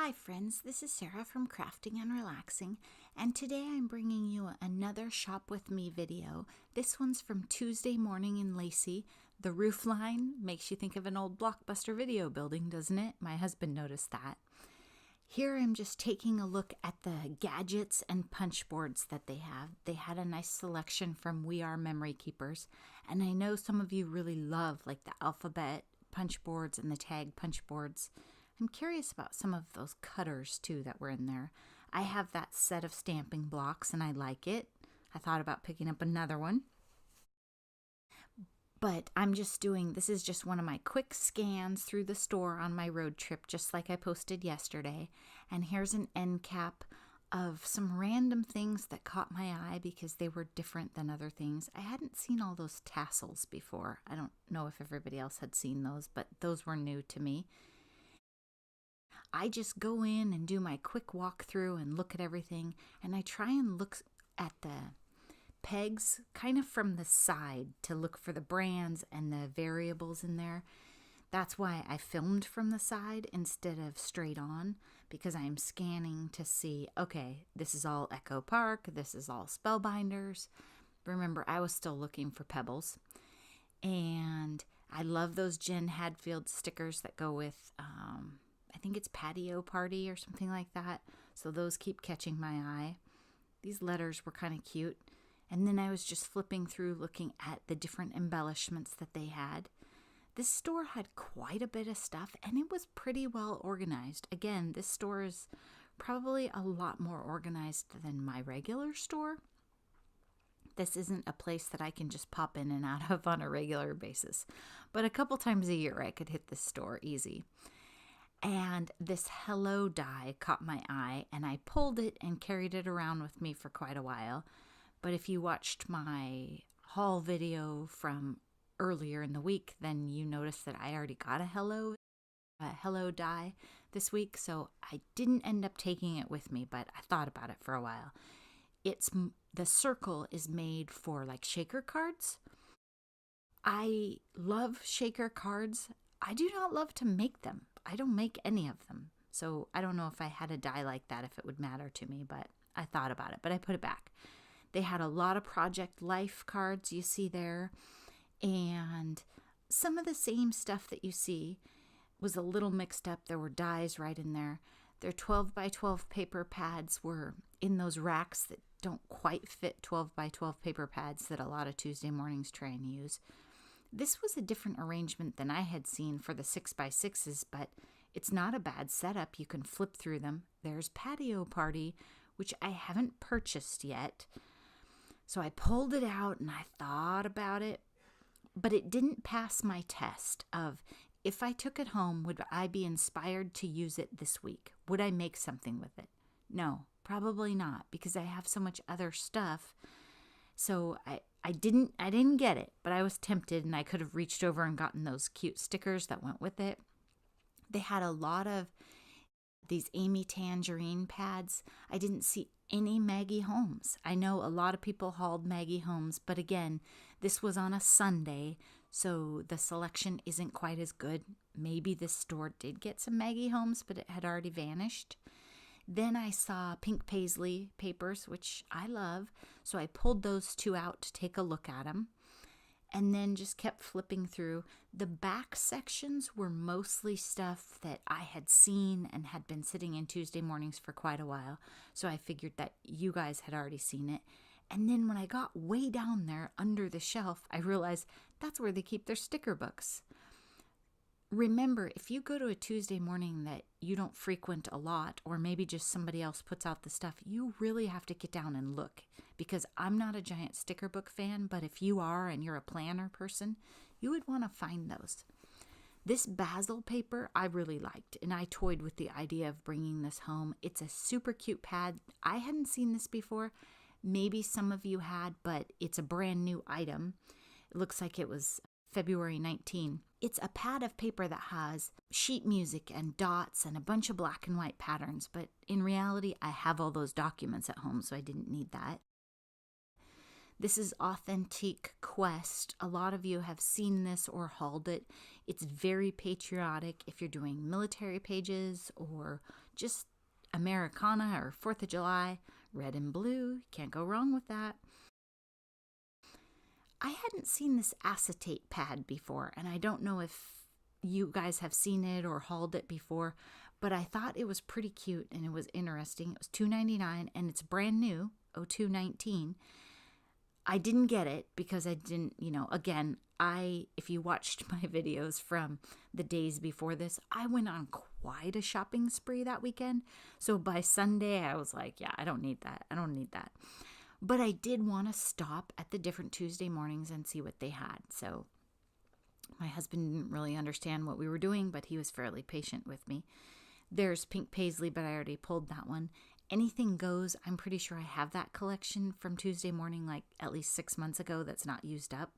Hi friends, this is Sarah from Crafting and Relaxing, and today I'm bringing you another Shop With Me video. This one's from Tuesday morning in Lacey. The roof line makes you think of an old Blockbuster video building, doesn't it? My husband noticed that. Here I'm just taking a look at the gadgets and punch boards that they have. They had a nice selection from We Are Memory Keepers, and I know some of you really love like the alphabet punch boards and the tag punch boards. I'm curious about some of those cutters too that were in there. I have that set of stamping blocks and I like it. I thought about picking up another one. But this is just one of my quick scans through the store on my road trip, just like I posted yesterday. And here's an end cap of some random things that caught my eye because they were different than other things. I hadn't seen all those tassels before. I don't know if everybody else had seen those, but those were new to me. I just go in and do my quick walkthrough and look at everything, and I try and look at the pegs kind of from the side to look for the brands and the variables in there. That's why I filmed from the side instead of straight on, because I'm scanning to see, okay, this is all Echo Park, this is all Spellbinders. Remember, I was still looking for Pebbles. And I love those Jen Hadfield stickers that go with I think it's Patio Party or something like that. So those keep catching my eye. These letters were kind of cute. And then I was just flipping through looking at the different embellishments that they had. This store had quite a bit of stuff and it was pretty well organized. Again, this store is probably a lot more organized than my regular store. This isn't a place that I can just pop in and out of on a regular basis. But a couple times a year I could hit this store easy. And this Hello die caught my eye, and I pulled it and carried it around with me for quite a while. But if you watched my haul video from earlier in the week, then you noticed that I already got a Hello die this week, so I didn't end up taking it with me, but I thought about it for a while. The circle is made for like shaker cards. I love shaker cards. I do not love to make them. I don't make any of them. So I don't know if I had a die like that, if it would matter to me, but I thought about it, but I put it back. They had a lot of Project Life cards you see there, and some of the same stuff that you see was a little mixed up. There were dies right in there. Their 12 by 12 paper pads were in those racks that don't quite fit 12 by 12 paper pads that a lot of Tuesday mornings try and use. This was a different arrangement than I had seen for the 6x6s, but it's not a bad setup. You can flip through them. There's Patio Party, which I haven't purchased yet. So I pulled it out and I thought about it, but it didn't pass my test of if I took it home, would I be inspired to use it this week? Would I make something with it? No, probably not, because I have so much other stuff. So I didn't get it, but I was tempted and I could have reached over and gotten those cute stickers that went with it. They had a lot of these Amy Tangerine pads. I didn't see any Maggie Holmes. I know a lot of people hauled Maggie Holmes, but again, this was on a Sunday, so the selection isn't quite as good. Maybe this store did get some Maggie Holmes, but it had already vanished. Then I saw Pink Paisley papers, which I love, so I pulled those two out to take a look at them, and then just kept flipping through. The back sections were mostly stuff that I had seen and had been sitting in Tuesday mornings for quite a while, so I figured that you guys had already seen it. And then when I got way down there under the shelf, I realized that's where they keep their sticker books. Remember, if you go to a Tuesday morning that you don't frequent a lot, or maybe just somebody else puts out the stuff, you really have to get down and look, because I'm not a giant sticker book fan, but if you are and you're a planner person, you would want to find those. This basil paper I really liked, and I toyed with the idea of bringing this home. It's a super cute pad. I hadn't seen this before. Maybe some of you had, but it's a brand new item. It looks like it was February 19. It's a pad of paper that has sheet music and dots and a bunch of black and white patterns, but in reality, I have all those documents at home, so I didn't need that. This is Authentique Quest. A lot of you have seen this or hauled it. It's very patriotic if you're doing military pages or just Americana or 4th of July. Red and blue, can't go wrong with that. I hadn't seen this acetate pad before, and I don't know if you guys have seen it or hauled it before, but I thought it was pretty cute and it was interesting. It was $2.99 and it's brand new, 0219. I didn't get it because I didn't, again, if you watched my videos from the days before this, I went on quite a shopping spree that weekend. So by Sunday, I was like, yeah, I don't need that. I don't need that. But I did want to stop at the different Tuesday mornings and see what they had. So my husband didn't really understand what we were doing, but he was fairly patient with me. There's Pink Paisley, but I already pulled that one. Anything Goes, I'm pretty sure I have that collection from Tuesday morning, like at least 6 months ago, that's not used up.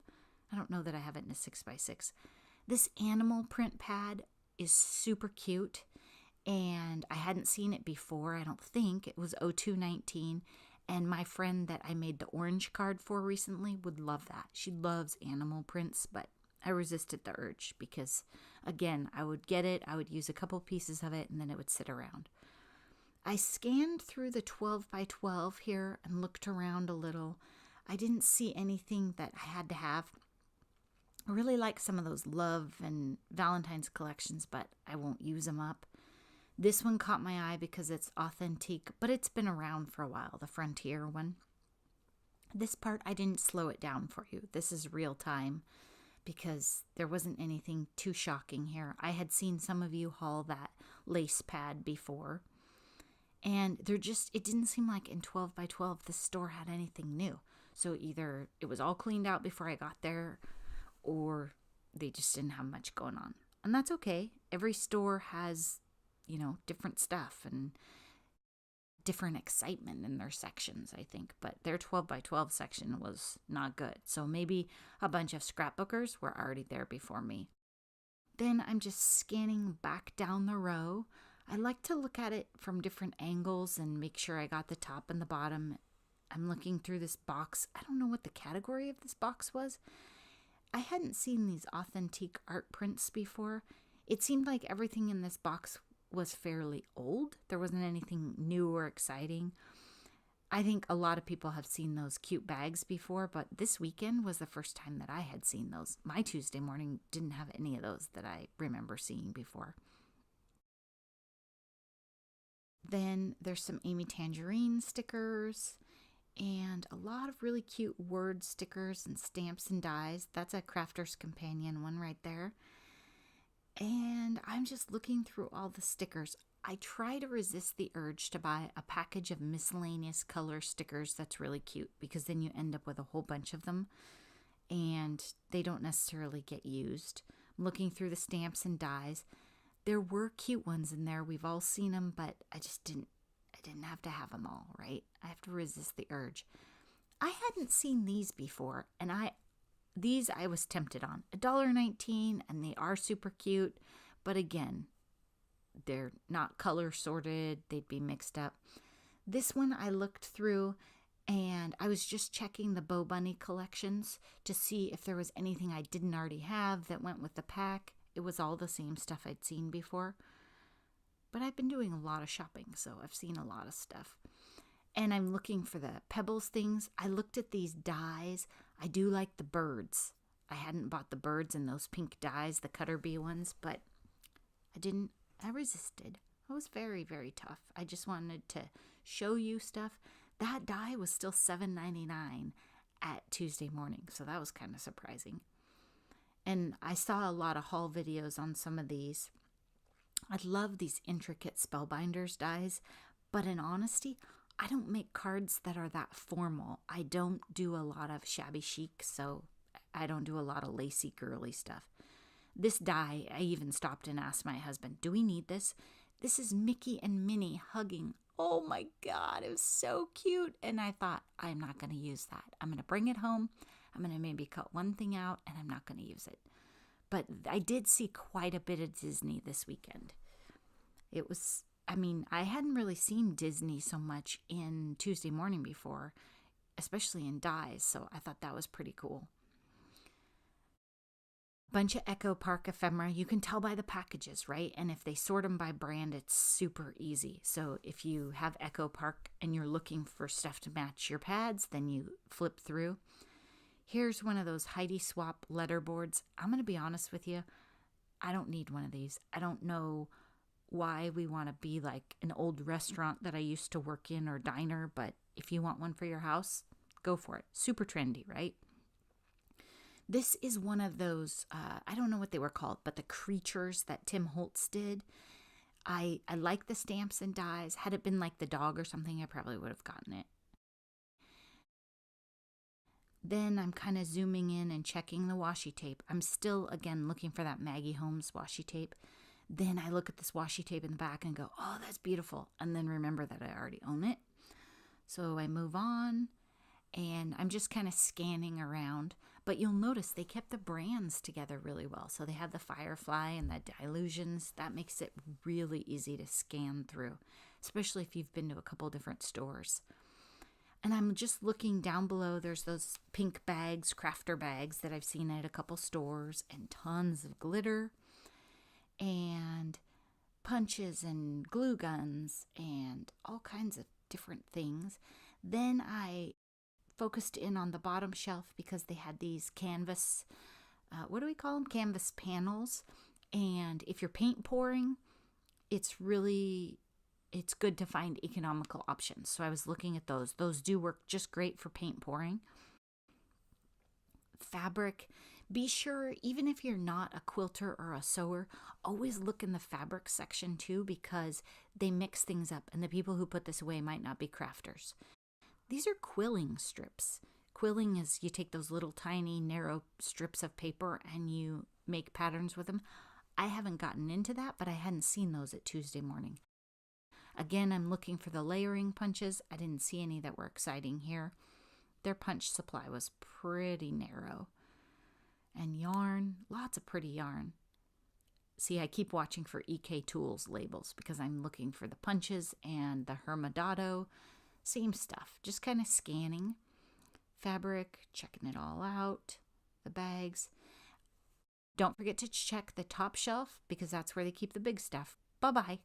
I don't know that I have it in a 6x6. This animal print pad is super cute, and I hadn't seen it before, I don't think. It was 0219, and my friend that I made the orange card for recently would love that. She loves animal prints, but I resisted the urge because, again, I would get it, I would use a couple pieces of it, and then it would sit around. I scanned through the 12x12 here and looked around a little. I didn't see anything that I had to have. I really like some of those love and Valentine's collections, but I won't use them up. This one caught my eye because it's authentic, but it's been around for a while, the Frontier one. This part, I didn't slow it down for you. This is real time because there wasn't anything too shocking here. I had seen some of you haul that lace pad before. And it didn't seem like in 12x12 the store had anything new. So either it was all cleaned out before I got there, or they just didn't have much going on. And that's okay. Every store has, different stuff and different excitement in their sections, I think. But their 12x12 section was not good. So maybe a bunch of scrapbookers were already there before me. Then I'm just scanning back down the row. I like to look at it from different angles and make sure I got the top and the bottom. I'm looking through this box. I don't know what the category of this box was. I hadn't seen these authentic art prints before. It seemed like everything in this box was fairly old. There wasn't anything new or exciting. I think a lot of people have seen those cute bags before, but this weekend was the first time that I had seen those. My Tuesday morning didn't have any of those that I remember seeing before. Then there's some Amy Tangerine stickers and a lot of really cute word stickers and stamps and dies. That's a Crafter's Companion one right there. And I'm just looking through all the stickers. I try to resist the urge to buy a package of miscellaneous color stickers that's really cute because then you end up with a whole bunch of them and they don't necessarily get used. I'm looking through the stamps and dies. There were cute ones in there. We've all seen them, but I didn't have to have them all, right? I have to resist the urge. I hadn't seen these before, and I was tempted on. $1.19, and they are super cute, but again, they're not color sorted. They'd be mixed up. This one I looked through, and I was just checking the Bo Bunny collections to see if there was anything I didn't already have that went with the pack. It was all the same stuff I'd seen before. But I've been doing a lot of shopping, so I've seen a lot of stuff. And I'm looking for the Pebbles things. I looked at these dies. I do like the birds. I hadn't bought the birds and those pink dies, the Cutter Bee ones, but I resisted. I was very, very tough. I just wanted to show you stuff. That die was still $7.99 at Tuesday morning, so that was kind of surprising. And I saw a lot of haul videos on some of these. I love these intricate Spellbinders dies, but in honesty, I don't make cards that are that formal. I don't do a lot of shabby chic, so I don't do a lot of Lacey girly stuff. This die, I even stopped and asked my husband, do we need this? This is Mickey and Minnie hugging. Oh my God, it was so cute. And I thought, I'm not going to use that. I'm going to bring it home. I'm going to maybe cut one thing out, and I'm not going to use it. But I did see quite a bit of Disney this weekend. I hadn't really seen Disney so much in Tuesday morning before. especially in dyes. So I thought that was pretty cool. Bunch of Echo Park ephemera. You can tell by the packages, right? And if they sort them by brand, it's super easy. So if you have Echo Park and you're looking for stuff to match your pads, then you flip through. Here's one of those Heidi Swap letterboards. I'm going to be honest with you. I don't need one of these. I don't know why we want to be like an old restaurant that I used to work in or diner, but if you want one for your house, go for it. Super trendy, right? This is one of those, I don't know what they were called, but the creatures that Tim Holtz did. I like the stamps and dies. Had it been like the dog or something, I probably would have gotten it. Then I'm kind of zooming in and checking the washi tape. I'm still, again, looking for that Maggie Holmes washi tape. Then I look at this washi tape in the back and go, oh, that's beautiful. And then remember that I already own it. So I move on and I'm just kind of scanning around. But you'll notice they kept the brands together really well. So they have the Firefly and the Dilutions. That makes it really easy to scan through, especially if you've been to a couple different stores. And I'm just looking down below. There's those pink bags, crafter bags that I've seen at a couple stores, and tons of glitter and punches and glue guns and all kinds of different things. Then I focused in on the bottom shelf because they had these canvas, what do we call them? Canvas panels. And if you're paint pouring, it's good to find economical options. So I was looking at those. Those do work just great for paint pouring. Fabric. Be sure, even if you're not a quilter or a sewer, always look in the fabric section too, because they mix things up and the people who put this away might not be crafters. These are quilling strips. Quilling is you take those little tiny narrow strips of paper and you make patterns with them. I haven't gotten into that, but I hadn't seen those at Tuesday morning. Again, I'm looking for the layering punches. I didn't see any that were exciting here. Their punch supply was pretty narrow. And yarn, lots of pretty yarn. See, I keep watching for EK Tools labels because I'm looking for the punches and the Hermodado. Same stuff, just kind of scanning. Fabric, checking it all out. The bags. Don't forget to check the top shelf because that's where they keep the big stuff. Bye-bye.